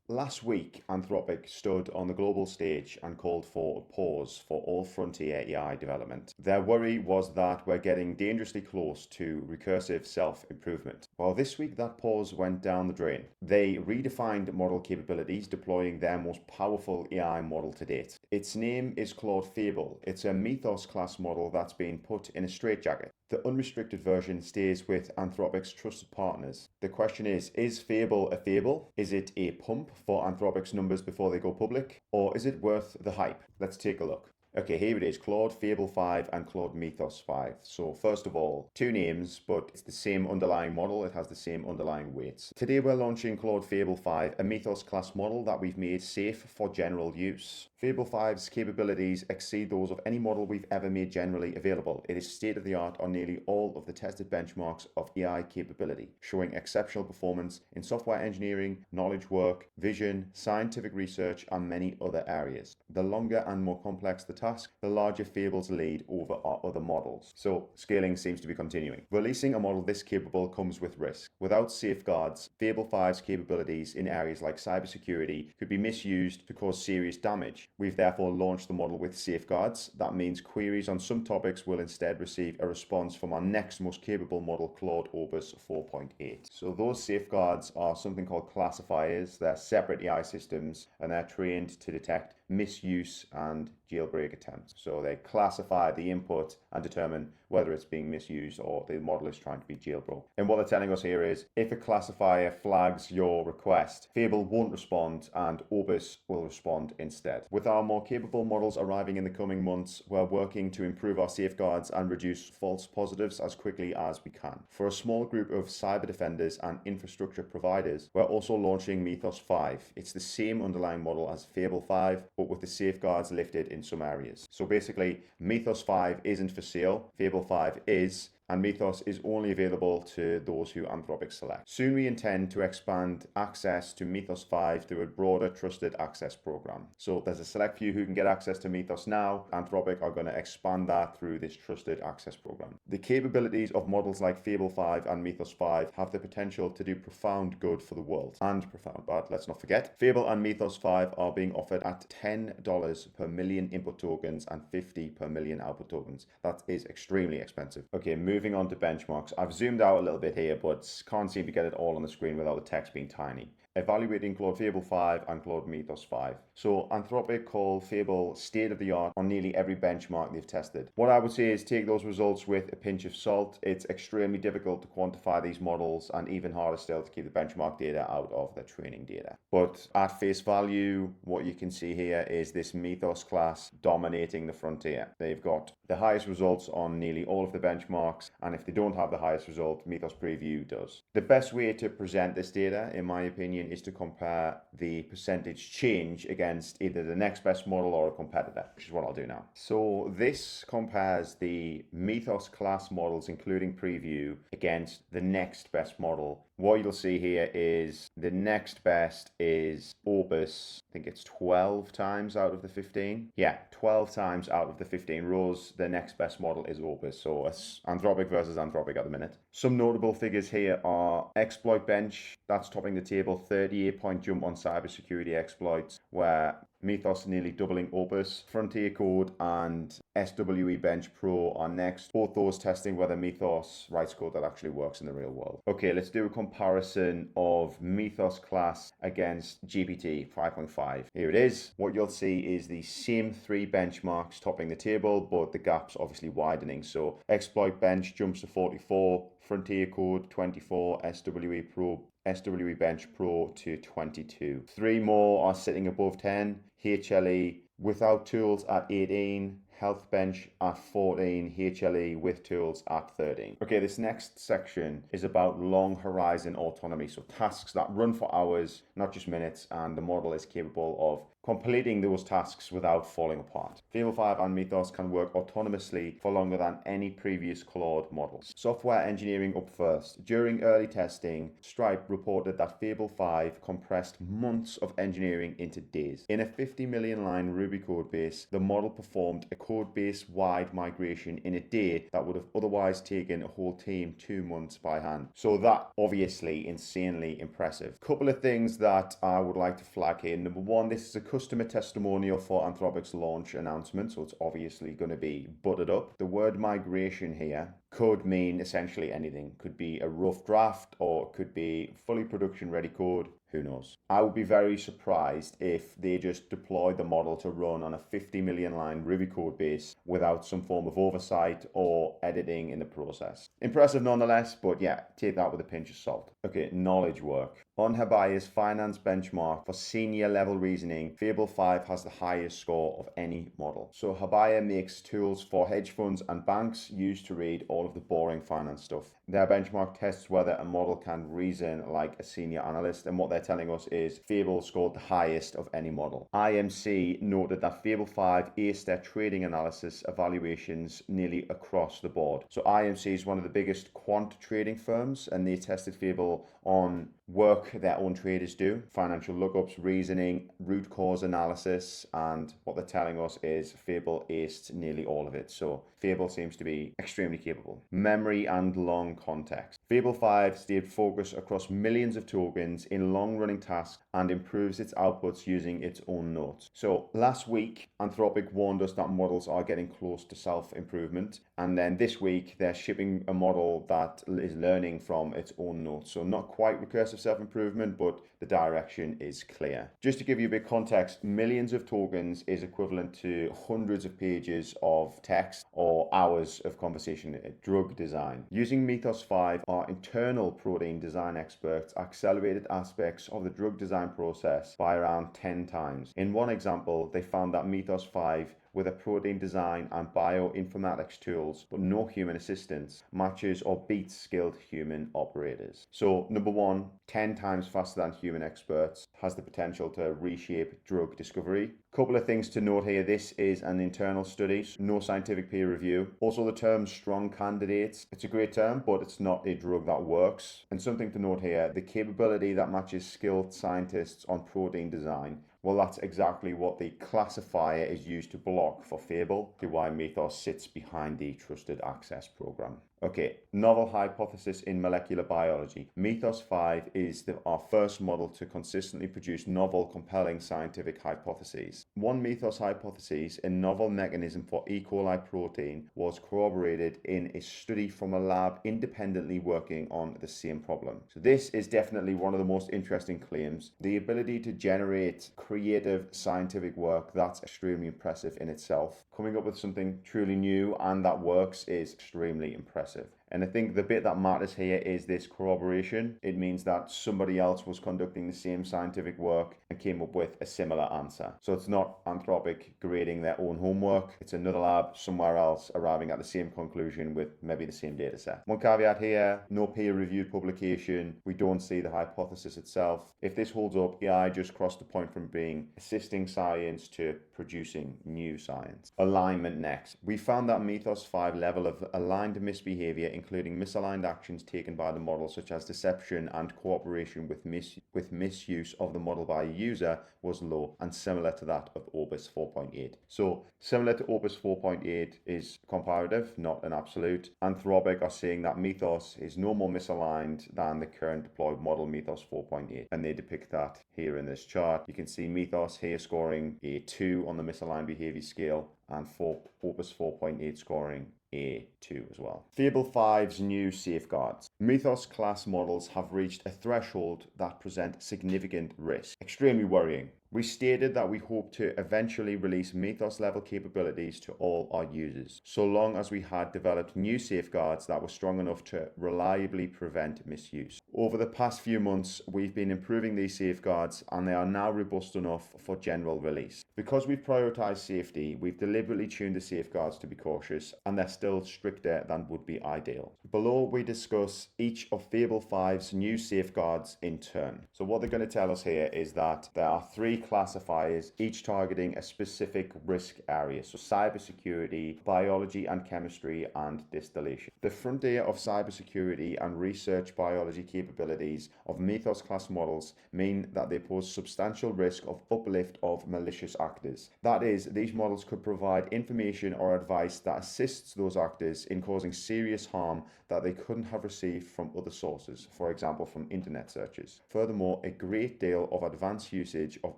Last week, Anthropic stood on the global stage and called for a pause for all frontier AI development. Their worry was that we're getting dangerously close to recursive self-improvement. Well, this week that pause went down the drain. They redefined model capabilities, deploying their most powerful AI model to date. Its name is called Fable. It's a Mythos class model that's been put in a straitjacket. The unrestricted version stays with Anthropic's trusted partners. The question is Fable a fable? Is it a pump for Anthropic's numbers before they go public? Or is it worth the hype? Let's take a look. Okay, here it is, Claude Fable 5 and Claude Mythos 5. So first of all, two names, but it's the same underlying model. It has the same underlying weights. Today we're launching Claude Fable 5, a Mythos class model that we've made safe for general use. Fable 5's capabilities exceed those of any model we've ever made generally available. It is state-of-the-art on nearly all of the tested benchmarks of AI capability, showing exceptional performance in software engineering, knowledge work, vision, scientific research, and many other areas. The longer and more complex the task, the larger Fable's lead over our other models. So scaling seems to be continuing. Releasing a model this capable comes with risk. Without safeguards, Fable 5's capabilities in areas like cybersecurity could be misused to cause serious damage. We've therefore launched the model with safeguards. That means queries on some topics will instead receive a response from our next most capable model, Claude Opus 4.8. So those safeguards are something called classifiers. They're separate AI systems and they're trained to detect misuse and jailbreak attempts. So they classify the input and determine whether it's being misused or the model is trying to be jailbroken. And what they're telling us here is if a classifier flags your request, Fable won't respond and Opus will respond instead. With our more capable models arriving in the coming months, we're working to improve our safeguards and reduce false positives as quickly as we can. For a small group of cyber defenders and infrastructure providers, we're also launching Mythos 5. It's the same underlying model as Fable 5, but with the safeguards lifted in some areas. So basically, Mythos 5 isn't for sale, Fable 5 is, and Mythos is only available to those who Anthropic select. Soon we intend to expand access to Mythos 5 through a broader trusted access program. So there's a select few who can get access to Mythos now. Anthropic are going to expand that through this trusted access program. The capabilities of models like Fable 5 and Mythos 5 have the potential to do profound good for the world. And profound bad, let's not forget. Fable and Mythos 5 are being offered at $10 per million input tokens and 50 per million output tokens. That is extremely expensive. Okay, moving on to benchmarks. I've zoomed out a little bit here, but can't seem to get it all on the screen without the text being tiny. Evaluating Claude Fable 5 and Claude Mythos 5. So Anthropic call Fable state-of-the-art on nearly every benchmark they've tested. What I would say is take those results with a pinch of salt. It's extremely difficult to quantify these models and even harder still to keep the benchmark data out of the training data. But at face value, what you can see here is this Mythos class dominating the frontier. They've got the highest results on nearly all of the benchmarks, and if they don't have the highest result, Mythos Preview does. The best way to present this data, in my opinion, is to compare the percentage change against either the next best model or a competitor, which is what I'll do now. So this compares the Mythos class models, including Preview, against the next best model. What you'll see here is the next best is Opus. I think it's 12 times out of the 15. Yeah, 12 times out of the 15 rows, the next best model is Opus. So it's Anthropic versus Anthropic at the minute. Some notable figures here are Exploit Bench. That's topping the table, 38-point jump on cybersecurity exploits, where Mythos nearly doubling Opus. Frontier Code and SWE Bench Pro are next. Both those testing whether Mythos writes code that actually works in the real world. Okay, let's do a comparison of Mythos class against GPT 5.5. Here it is. What you'll see is the same three benchmarks topping the table, but the gap's obviously widening. So Exploit Bench jumps to 44, Frontier Code 24, SWE Bench Pro to 22. Three more are sitting above 10. HLE without tools at 18, Health Bench at 14, HLE with tools at 13. Okay, this next section is about long horizon autonomy, so tasks that run for hours, not just minutes, and the model is capable of completing those tasks without falling apart. Fable 5 and Mythos can work autonomously for longer than any previous Claude models. Software engineering up first. During early testing, Stripe reported that Fable 5 compressed months of engineering into days. In a 50 million line Ruby code base, the model performed a code-base wide migration in a day that would have otherwise taken a whole team 2 months by hand. So that obviously insanely impressive. Couple of things that I would like to flag here. Number one, this is a customer testimonial for Anthropic's launch announcement, so it's obviously going to be buttered up. The word migration here could mean essentially anything. Could be a rough draft or it could be fully production ready code. Who knows? I would be very surprised if they just deployed the model to run on a 50 million line Ruby code base without some form of oversight or editing in the process. Impressive nonetheless, but yeah, take that with a pinch of salt. Okay, knowledge work. On Habaya's finance benchmark for senior level reasoning, Fable 5 has the highest score of any model. So Habaya makes tools for hedge funds and banks used to read all of the boring finance stuff. Their benchmark tests whether a model can reason like a senior analyst, and what they're telling us is Fable scored the highest of any model. IMC noted that Fable 5 aced their trading analysis evaluations nearly across the board. So IMC is one of the biggest quant trading firms, and they tested Fable on work their own traders do: financial lookups, reasoning, root cause analysis, and what they're telling us is Fable aced nearly all of it. So Fable seems to be extremely capable. Memory and long context. Fable 5 stayed focused across millions of tokens in long-running tasks and improves its outputs using its own notes. So last week, Anthropic warned us that models are getting close to self-improvement, and then this week they're shipping a model that is learning from its own notes. So not quite recursive self-improvement, but the direction is clear. Just to give you a bit of context, millions of tokens is equivalent to hundreds of pages of text or hours of conversation. Drug design. Using Mythos 5, our internal protein design experts accelerated aspects of the drug design process by around 10 times. In one example, they found that Mythos 5 with a protein design and bioinformatics tools, but no human assistance, matches or beats skilled human operators. So number one, 10 times faster than human experts, has the potential to reshape drug discovery. Couple of things to note here. This is an internal study, no scientific peer review. Also the term strong candidates, it's a great term, but it's not a drug that works. And something to note here, the capability that matches skilled scientists on protein design, well, that's exactly what the classifier is used to block for Fable, to why Mythos sits behind the trusted access program. Okay, novel hypothesis in molecular biology. Mythos 5 is our first model to consistently produce novel, compelling scientific hypotheses. One Mythos hypothesis, a novel mechanism for E. coli protein, was corroborated in a study from a lab independently working on the same problem. So this is definitely one of the most interesting claims. The ability to generate creative scientific work, that's extremely impressive in itself. Coming up with something truly new and that works is extremely impressive. And I think the bit that matters here is this corroboration. It means that somebody else was conducting the same scientific work and came up with a similar answer. So it's not Anthropic grading their own homework. It's another lab somewhere else arriving at the same conclusion with maybe the same data set. One caveat here, no peer-reviewed publication. We don't see the hypothesis itself. If this holds up, AI just crossed the point from being assisting science to producing new science. Alignment next. We found that Mythos 5 level of aligned misbehavior, including misaligned actions taken by the model, such as deception and cooperation with misuse of the model by a user, was low and similar to that of Opus 4.8. So similar to Opus 4.8 is comparative, not an absolute. Anthropic are saying that Mythos is no more misaligned than the current deployed model Mythos 4.8, and they depict that here in this chart. You can see Mythos here scoring a 2 on the misaligned behavior scale, and for Opus 4.8 scoring a 2 as well. Fable 5's new safeguards. Mythos class models have reached a threshold that present significant risk. Extremely worrying. We stated that we hope to eventually release Mythos level capabilities to all our users, so long as we had developed new safeguards that were strong enough to reliably prevent misuse. Over the past few months, we've been improving these safeguards and they are now robust enough for general release. Because we've prioritized safety, we've deliberately tuned the safeguards to be cautious, and they're still stricter than would be ideal. Below, we discuss each of Fable 5's new safeguards in turn. So what they're going to tell us here is that there are 3 classifiers, each targeting a specific risk area. So cybersecurity, biology and chemistry, and distillation. The frontier of cybersecurity and research biology capabilities capabilities of Mythos class models mean that they pose substantial risk of uplift of malicious actors. That is, these models could provide information or advice that assists those actors in causing serious harm that they couldn't have received from other sources, for example from internet searches. Furthermore, a great deal of advanced usage of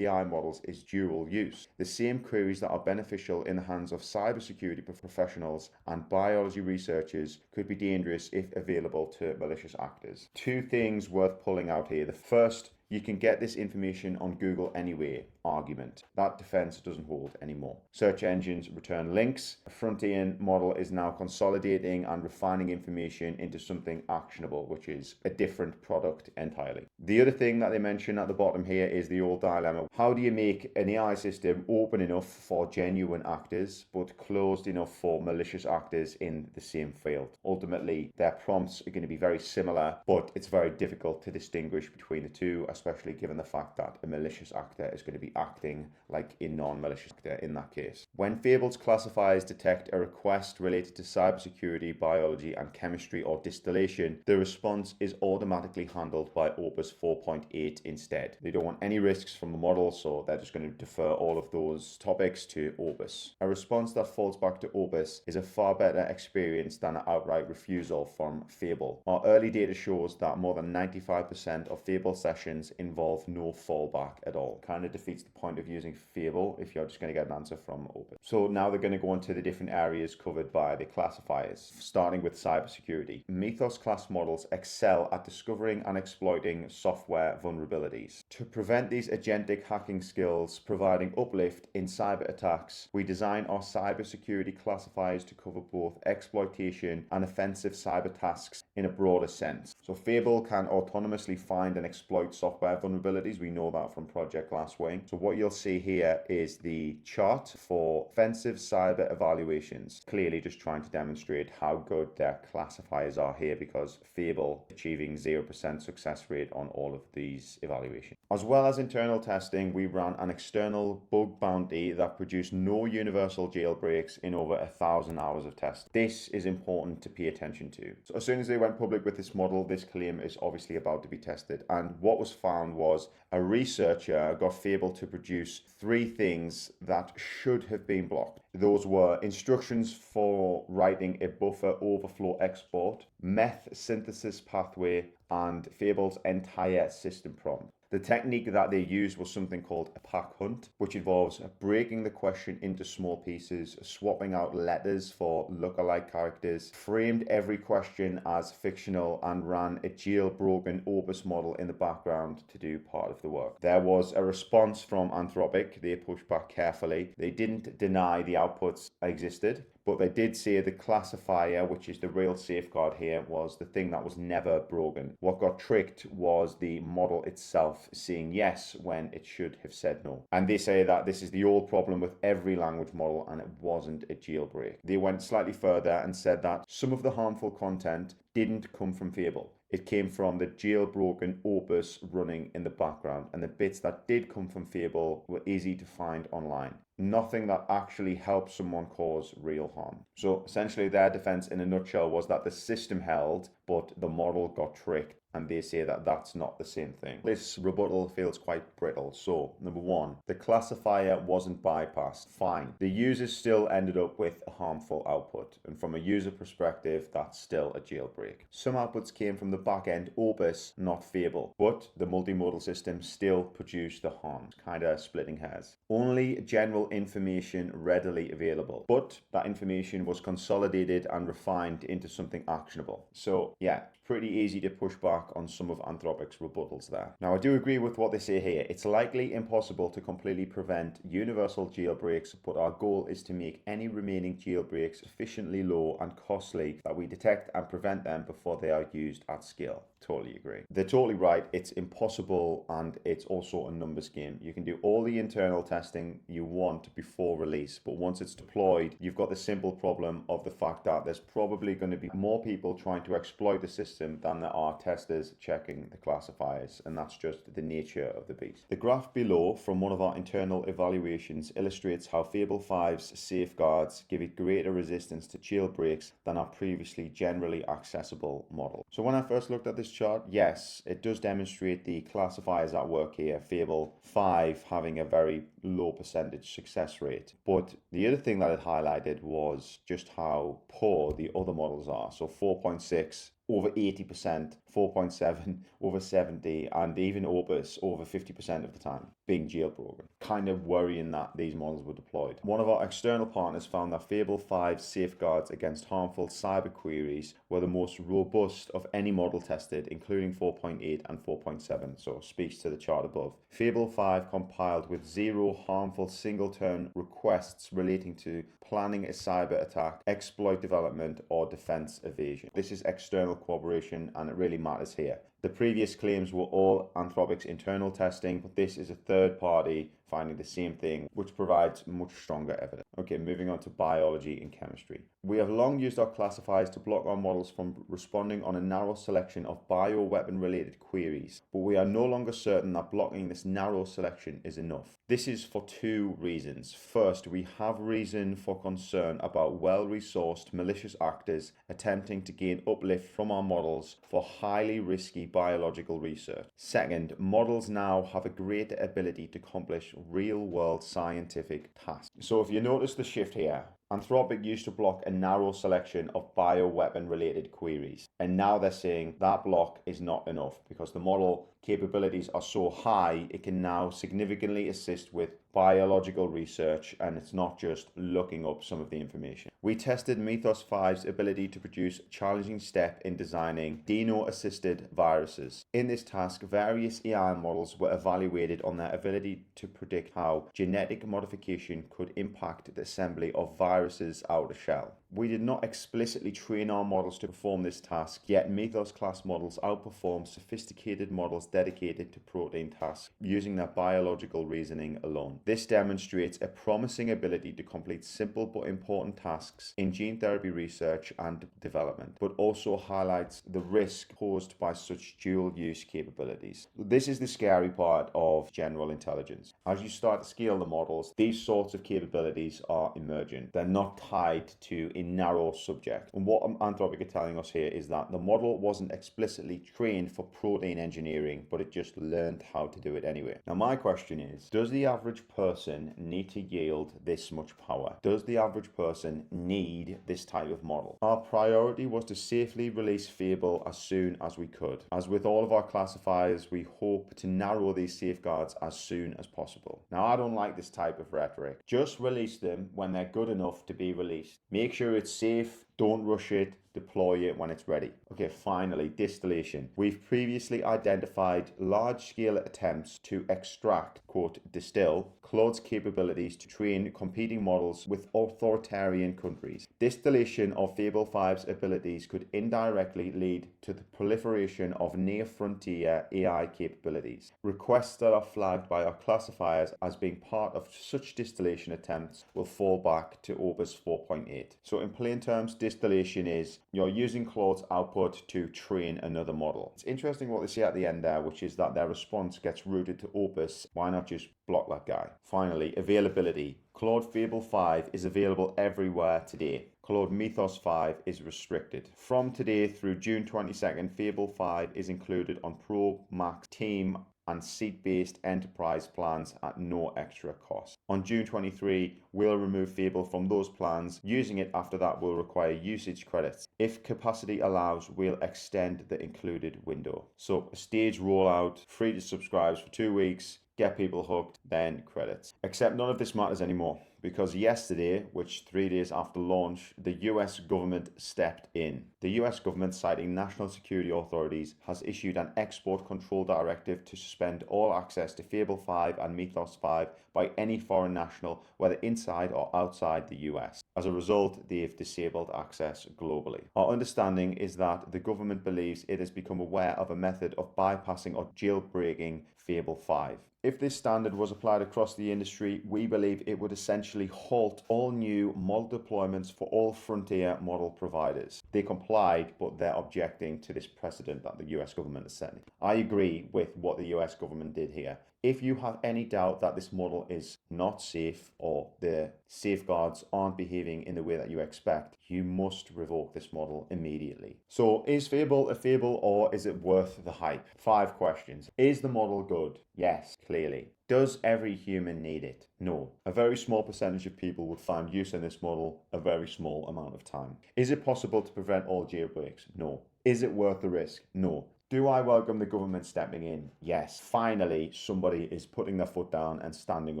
AI models is dual use. The same queries that are beneficial in the hands of cybersecurity professionals and biology researchers could be dangerous if available to malicious actors. Two things worth pulling out here. The first, you can get this information on Google anyway argument. That defense doesn't hold anymore. Search engines return links. A frontier model is now consolidating and refining information into something actionable, which is a different product entirely. The other thing that they mention at the bottom here is the old dilemma. How do you make an AI system open enough for genuine actors, but closed enough for malicious actors in the same field? Ultimately, their prompts are going to be very similar, but it's very difficult to distinguish between the two, especially given the fact that a malicious actor is going to be acting like a non-malicious actor in that case. When Fable's classifiers detect a request related to cybersecurity, biology, and chemistry or distillation, the response is automatically handled by Opus 4.8 instead. They don't want any risks from the model, so they're just going to defer all of those topics to Opus. A response that falls back to Opus is a far better experience than an outright refusal from Fable. Our early data shows that more than 95% of Fable sessions involve no fallback at all. Kind of defeats the point of using Fable if you're just going to get an answer from Opus. So now they're going to go into the different areas covered by the classifiers, starting with cybersecurity. Mythos class models excel at discovering and exploiting software vulnerabilities. To prevent these agentic hacking skills providing uplift in cyber attacks, we design our cybersecurity classifiers to cover both exploitation and offensive cyber tasks in a broader sense. So Fable can autonomously find and exploit software vulnerabilities. We know that from Project Glasswing. So what you'll see here is the chart for offensive cyber evaluations, clearly just trying to demonstrate how good their classifiers are here, because Fable achieving 0% success rate on all of these evaluations. As well as internal testing, we ran an external bug bounty that produced no universal jailbreaks in over 1,000 hours of testing. This is important to pay attention to. So as soon as they went public with this model, this claim is obviously about to be tested. And what was found was a researcher got Fable to produce 3 things that should have been blocked. Those were instructions for writing a buffer overflow export, meth synthesis pathway, and Fable's entire system prompt. The technique that they used was something called a pack hunt, which involves breaking the question into small pieces, swapping out letters for lookalike characters, framed every question as fictional, and ran a jailbroken Opus model in the background to do part of the work. There was a response from Anthropic. They pushed back carefully. They didn't deny the outputs existed, but they did say the classifier, which is the real safeguard here, was the thing that was never broken. What got tricked was the model itself saying yes when it should have said no. And they say that this is the old problem with every language model and it wasn't a jailbreak. They went slightly further and said that some of the harmful content didn't come from Fable. It came from the jailbroken Opus running in the background, and the bits that did come from Fable were easy to find online. Nothing that actually helped someone cause real harm. So essentially their defense in a nutshell was that the system held, but the model got tricked, and they say that that's not the same thing. This rebuttal feels quite brittle. So, number 1, the classifier wasn't bypassed. Fine. The users still ended up with a harmful output, and from a user perspective, that's still a jailbreak. Some outputs came from the back-end Opus, not Fable, but the multimodal system still produced the harm. Kind of splitting hairs. Only general information readily available, but that information was consolidated and refined into something actionable. So, yeah, pretty easy to push back on some of Anthropic's rebuttals there. Now, I do agree with what they say here. It's likely impossible to completely prevent universal jailbreaks, but our goal is to make any remaining jailbreaks sufficiently low and costly that we detect and prevent them before they are used at scale. Totally agree. They're totally right. It's impossible, and it's also a numbers game. You can do all the internal testing you want before release, but once it's deployed, you've got the simple problem of the fact that there's probably going to be more people trying to exploit the system than there are testers testers checking the classifiers, and that's just the nature of the beast. The graph below from one of our internal evaluations illustrates how Fable 5's safeguards give it greater resistance to jailbreaks than our previously generally accessible model. So when I first looked at this chart, yes, it does demonstrate the classifiers at work here, Fable 5 having a very low percentage success rate. But the other thing that it highlighted was just how poor the other models are. So 4.6 over 80%, 4.7 over 70, and even Opus over 50% of the time being jailbroken. Kind of worrying that these models were deployed. One of our external partners found that Fable 5's safeguards against harmful cyber queries were the most robust of any model tested, including 4.8 and 4.7, so speaks to the chart above. Fable 5 compiled with 0 harmful single-turn requests relating to planning a cyber attack, exploit development, or defense evasion. This is external corroboration, and it really matters here. The previous claims were all Anthropic's internal testing, but this is a third party finding the same thing, which provides much stronger evidence. Okay, moving on to biology and chemistry. We have long used our classifiers to block our models from responding on a narrow selection of bioweapon-related queries, but we are no longer certain that blocking this narrow selection is enough. This is for two reasons. First, we have reason for concern about well-resourced malicious actors attempting to gain uplift from our models for highly risky biological research. Second, models now have a greater ability to accomplish real-world scientific tasks. So if you notice the shift here, Anthropic used to block a narrow selection of bioweapon-related queries, and now they're saying that block is not enough because the model capabilities are so high it can now significantly assist with biological research, and it's not just looking up some of the information. We tested Mythos 5's ability to produce a challenging step in designing Dino-assisted viruses. In this task, various AI models were evaluated on their ability to predict how genetic modification could impact the assembly of viruses out of shell. We did not explicitly train our models to perform this task, yet Mythos class models outperform sophisticated models dedicated to protein tasks using their biological reasoning alone. This demonstrates a promising ability to complete simple but important tasks in gene therapy research and development, but also highlights the risk posed by such dual-use capabilities. This is the scary part of general intelligence. As you start to scale the models, these sorts of capabilities are emergent. They're not tied to a narrow subject. And what Anthropic are telling us here is that the model wasn't explicitly trained for protein engineering, but it just learned how to do it anyway. Now my question is, does the average person need to yield this much power? Does the average person need this type of model? Our priority was to safely release Fable as soon as we could. As with all of our classifiers, we hope to narrow these safeguards as soon as possible. Now I don't like this type of rhetoric. Just release them when they're good enough to be released. Make sure it's safe, don't rush it, deploy it when it's ready. Okay, finally, distillation. We've previously identified large-scale attempts to extract, quote, distill, Claude's capabilities to train competing models with authoritarian countries. Distillation of Fable 5's abilities could indirectly lead to the proliferation of near-frontier AI capabilities. Requests that are flagged by our classifiers as being part of such distillation attempts will fall back to Opus 4.8. So in plain terms, distillation is you're using Claude's output to train another model. It's interesting what they say at the end there, which is that their response gets routed to Opus. Why not just block that guy? Finally, availability. Claude Fable 5 is available everywhere today. Claude Mythos 5 is restricted. From today through June 22nd, Fable 5 is included on Pro, Max, Team, and seat-based enterprise plans at no extra cost. On June 23, we'll remove Fable from those plans. Using it after that will require usage credits. If capacity allows, we'll extend the included window. So a stage rollout, free to subscribe for 2 weeks, get people hooked, then credits. Except none of this matters anymore, because yesterday, which 3 days after launch, the US government stepped in. The US government, citing national security authorities, has issued an export control directive to suspend all access to Fable 5 and Mythos 5 by any foreign national, whether inside or outside the US. As a result, they've disabled access globally. Our understanding is that the government believes it has become aware of a method of bypassing or jailbreaking Fable 5. If this standard was applied across the industry, we believe it would essentially essentially halt all new model deployments for all frontier model providers. They complied, but they're objecting to this precedent that the US government is setting. I agree with what the US government did here. If you have any doubt that this model is not safe or the safeguards aren't behaving in the way that you expect, you must revoke this model immediately. So is Fable a fable, or is it worth the hype? 5 questions. Is the model good? Yes, clearly. Does every human need it? No. A very small percentage of people would find use in this model a very small amount of time. Is it possible to prevent all jailbreaks? No. Is it worth the risk? No. Do I welcome the government stepping in? Yes. Finally, somebody is putting their foot down and standing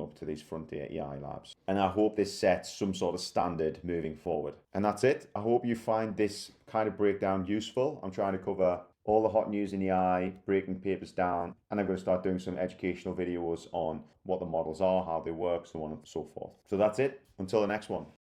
up to these frontier AI labs. And I hope this sets some sort of standard moving forward. And that's it. I hope you find this kind of breakdown useful. I'm trying to cover all the hot news in the AI, breaking papers down, and I'm going to start doing some educational videos on what the models are, how they work, so on and so forth. So that's it. Until the next one.